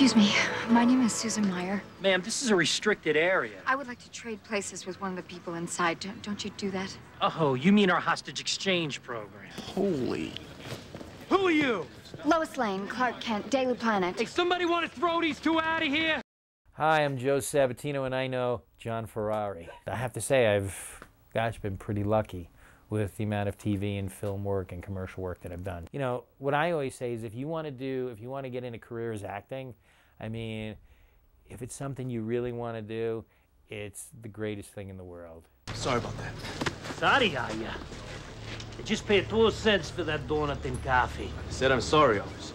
Excuse me, my name is Susan Meyer. Ma'am, this is a restricted area. I would like to trade places with one of the people inside. Don't you do that? Oh, you mean our hostage exchange program? Holy. Who are you? Lois Lane, Clark Kent, Daily Planet. Hey, somebody want to throw these two out of here? Hi, I'm Joe Sabatino, and I know John Ferrari. I have to say, I've been pretty lucky with the amount of TV and film work and commercial work that I've done. You know, what I always say is if you want to get in a career as acting, I mean, if it's something you really want to do, it's the greatest thing in the world. Sorry about that. Sorry, are ya? You just paid 2 cents for that donut and coffee. I said I'm sorry, officer.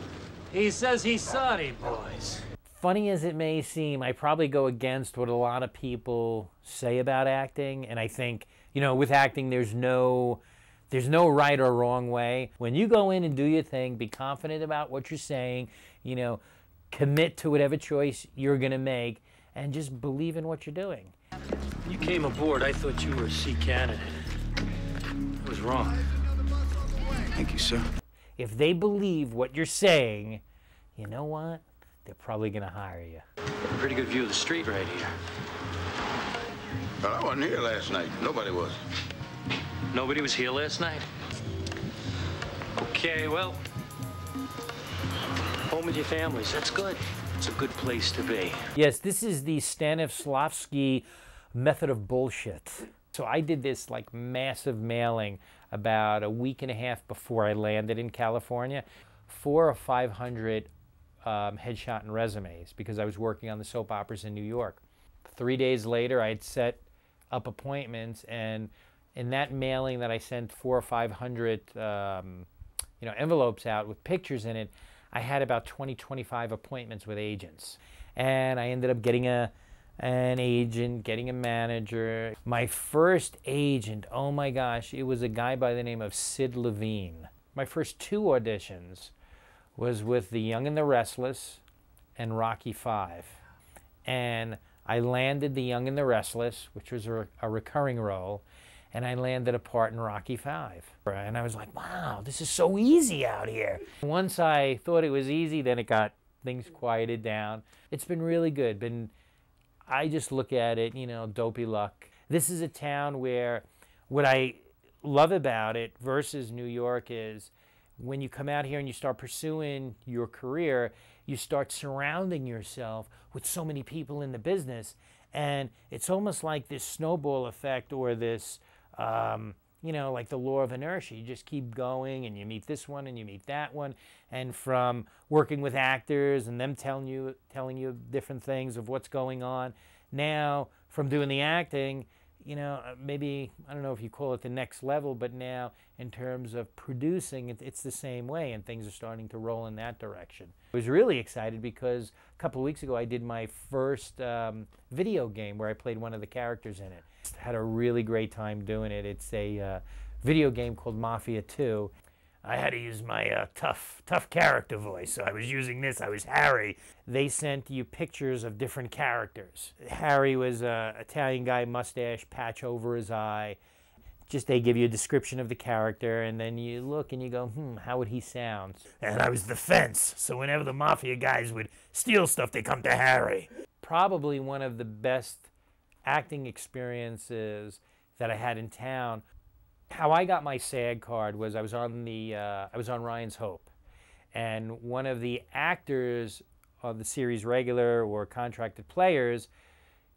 He says he's sorry, boys. Funny as it may seem, I probably go against what a lot of people say about acting, and I think, you know, with acting, there's no right or wrong way. When you go in and do your thing, be confident about what you're saying, you know, commit to whatever choice you're going to make, and just believe in what you're doing. You came aboard, I thought you were a C candidate. I was wrong. Thank you, sir. If they believe what you're saying, you know what? They're probably going to hire you. Pretty good view of the street right here. But I wasn't here last night. Nobody was. Nobody was here last night? Okay, well, home with your families, that's good. It's a good place to be. Yes, this is the Stanislavski Method of bullshit. So I did this like massive mailing about a week and a half before I landed in California. 400 or 500 headshot and resumes because I was working on the soap operas in New York. 3 days later, I had set up appointments, and in that mailing that I sent 400 or 500 envelopes out with pictures in it, I had about 25 appointments with agents. And I ended up getting an agent, getting a manager. My first agent, oh my gosh, it was a guy by the name of Sid Levine. My first 2 auditions was with The Young and the Restless and Rocky V. And I landed The Young and the Restless, which was a recurring role, and I landed a part in Rocky V. And I was like, wow, this is so easy out here. Once I thought it was easy, then things quieted down. It's been really good. I just look at it, you know, dopey luck. This is a town where what I love about it versus New York is when you come out here and you start pursuing your career, you start surrounding yourself with so many people in the business, and it's almost like this snowball effect or this, you know, like the law of inertia. You just keep going and you meet this one and you meet that one, and from working with actors and them telling you different things of what's going on, now from doing the acting, you know, maybe, I don't know if you call it the next level, but now in terms of producing, it's the same way, and things are starting to roll in that direction. I was really excited because a couple of weeks ago I did my first video game where I played one of the characters in it. Had a really great time doing it. It's a video game called Mafia 2. I had to use my tough character voice, so I was using this. I was Harry. They sent you pictures of different characters. Harry was an Italian guy, mustache, patch over his eye. Just they give you a description of the character, and then you look and you go, how would he sound? And I was the fence, so whenever the mafia guys would steal stuff, they come to Harry. Probably one of the best acting experiences that I had in town. How I got my SAG card was I was on Ryan's Hope, and one of the actors of the series regular or contracted players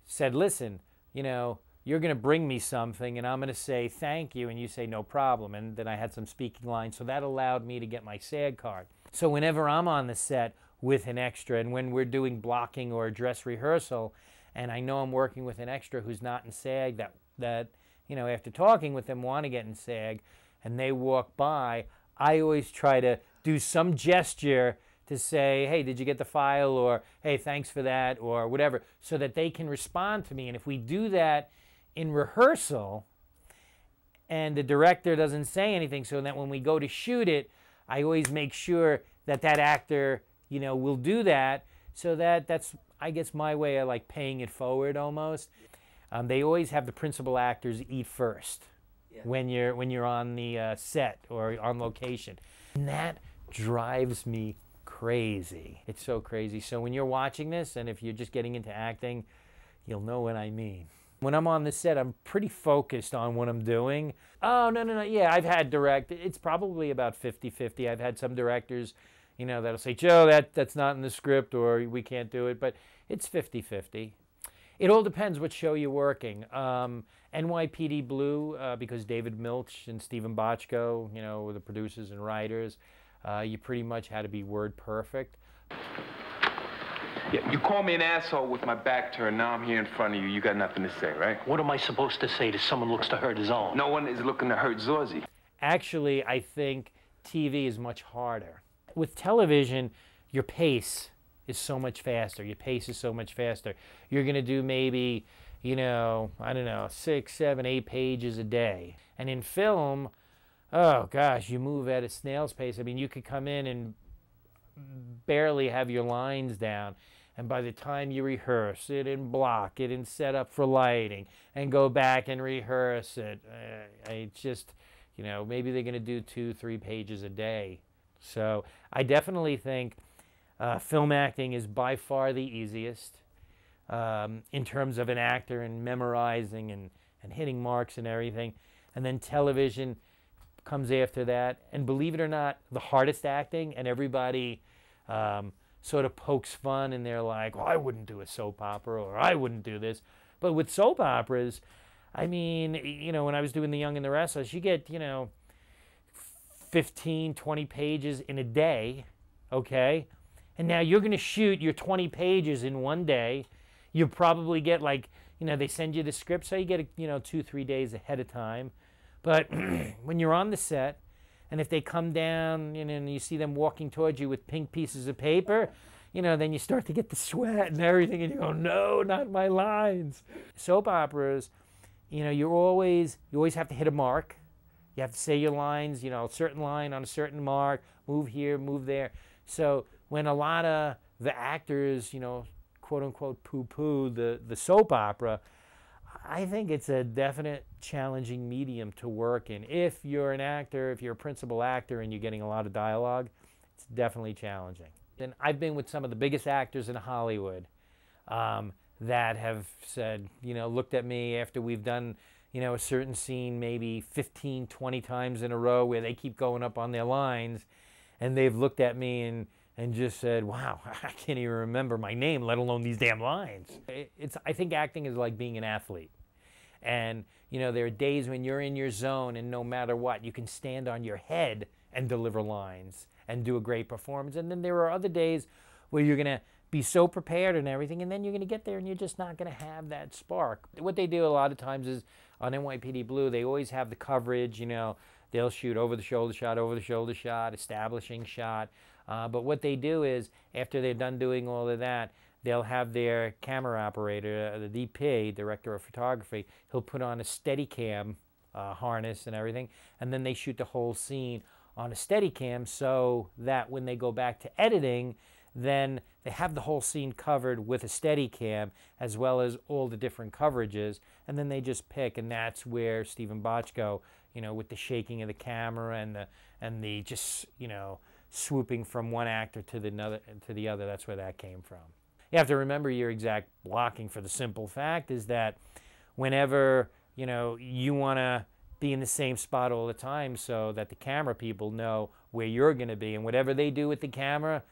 said, listen, you know, you're going to bring me something and I'm going to say thank you, and you say no problem, and then I had some speaking lines, so that allowed me to get my SAG card. So whenever I'm on the set with an extra, and when we're doing blocking or a dress rehearsal, and I know I'm working with an extra who's not in SAG that you know, after talking with them, want to get in SAG, and they walk by, I always try to do some gesture to say, hey, did you get the file? Or, hey, thanks for that, or whatever, so that they can respond to me. And if we do that in rehearsal, and the director doesn't say anything, so that when we go to shoot it, I always make sure that that actor, you know, will do that, so that's, I guess, my way of like paying it forward almost. They always have the principal actors eat first when you're on the set or on location. And that drives me crazy. crazy. It's so crazy. So when you're watching this, and if you're just getting into acting, you'll know what I mean. When I'm on the set, I'm pretty focused on what I'm doing. Oh, no. Yeah, I've had it's probably about 50-50. I've had some directors, you know, that'll say, Joe, that's not in the script, or we can't do it, but it's 50-50. It all depends what show you're working. NYPD Blue, because David Milch and Stephen Bochco, you know, were the producers and writers, you pretty much had to be word perfect. Yeah, you call me an asshole with my back turned. Now I'm here in front of you. You got nothing to say, right? What am I supposed to say to someone who looks to hurt his own? No one is looking to hurt Zorzi. Actually, I think TV is much harder. With television, your pace is so much faster. Your pace is so much faster. You're going to do maybe, you know, I don't know, 6, 7, 8 pages a day. And in film, oh gosh, you move at a snail's pace. I mean, you could come in and barely have your lines down. And by the time you rehearse it and block it and set up for lighting and go back and rehearse it, it's just, you know, maybe they're going to do 2, 3 pages a day. So I definitely think film acting is by far the easiest in terms of an actor and memorizing and hitting marks and everything. And then television comes after that. And believe it or not, the hardest acting, and everybody sort of pokes fun and they're like, well, I wouldn't do a soap opera, or I wouldn't do this. But with soap operas, I mean, you know, when I was doing The Young and the Restless, you get, you know, 15, 20 pages in a day, okay? And now you're going to shoot your 20 pages in one day. You probably get like, you know, they send you the script, so you get, you know, 2, 3 days ahead of time. But when you're on the set, and if they come down, you know, and you see them walking towards you with pink pieces of paper, you know, then you start to get the sweat and everything, and you go, no, not my lines. Soap operas, you know, you always have to hit a mark. You have to say your lines, you know, a certain line on a certain mark, move here, move there. So when a lot of the actors, you know, quote unquote poo-poo the soap opera, I think it's a definite challenging medium to work in. If you're an actor, if you're a principal actor and you're getting a lot of dialogue, it's definitely challenging. And I've been with some of the biggest actors in Hollywood that have said, you know, looked at me after we've done, you know, a certain scene maybe 15, 20 times in a row where they keep going up on their lines, and they've looked at me and just said, wow, I can't even remember my name, let alone these damn lines. I think acting is like being an athlete. And, you know, there are days when you're in your zone and no matter what, you can stand on your head and deliver lines and do a great performance. And then there are other days where you're going to be so prepared and everything, and then you're going to get there and you're just not going to have that spark. What they do a lot of times is on NYPD Blue, they always have the coverage, you know, they'll shoot over the shoulder shot, establishing shot. But what they do is, after they're done doing all of that, they'll have their camera operator, the DP, director of photography, he'll put on a Steadicam harness and everything, and then they shoot the whole scene on a Steadicam so that when they go back to editing, then they have the whole scene covered with a Steadicam as well as all the different coverages, and then they just pick, and that's where Stephen Bochco, you know, with the shaking of the camera and the just, you know, swooping from one actor to the other, that's where that came from. You have to remember your exact blocking for the simple fact is that whenever, you know, you want to be in the same spot all the time so that the camera people know where you're going to be, and whatever they do with the camera,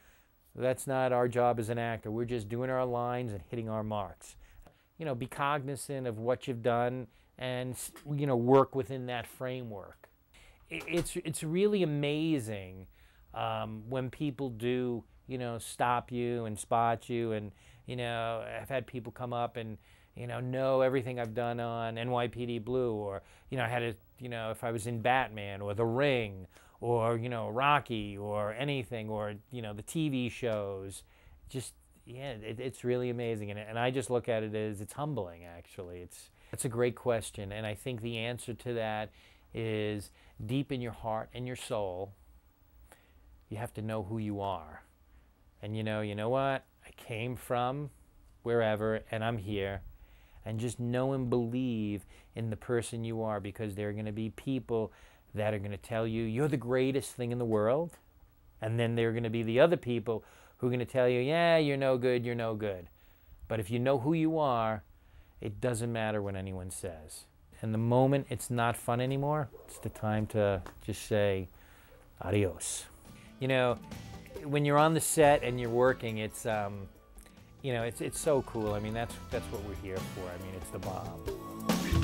that's not our job as an actor. We're just doing our lines and hitting our marks. You know, be cognizant of what you've done and, you know, work within that framework. It's really amazing when people do, you know, stop you and spot you. And, you know, I've had people come up and, you know everything I've done on NYPD Blue, or, you know, I had a, you know, if I was in Batman or The Ring or, you know, Rocky or anything, or, you know, the TV shows. Just, yeah, it's really amazing. And I just look at it as it's humbling, actually. It's a great question. And I think the answer to that is deep in your heart and your soul, you have to know who you are. And you know what? I came from wherever, and I'm here. And just know and believe in the person you are, because there are going to be people that are going to tell you you're the greatest thing in the world, And then there are going to be the other people who are going to tell you, yeah, you're no good, you're no good. But if you know who you are, it doesn't matter what anyone says. And the moment it's not fun anymore, it's the time to just say, adios. You know, when you're on the set and you're working, it's, you know, it's so cool. I mean, that's what we're here for. I mean, it's the bomb.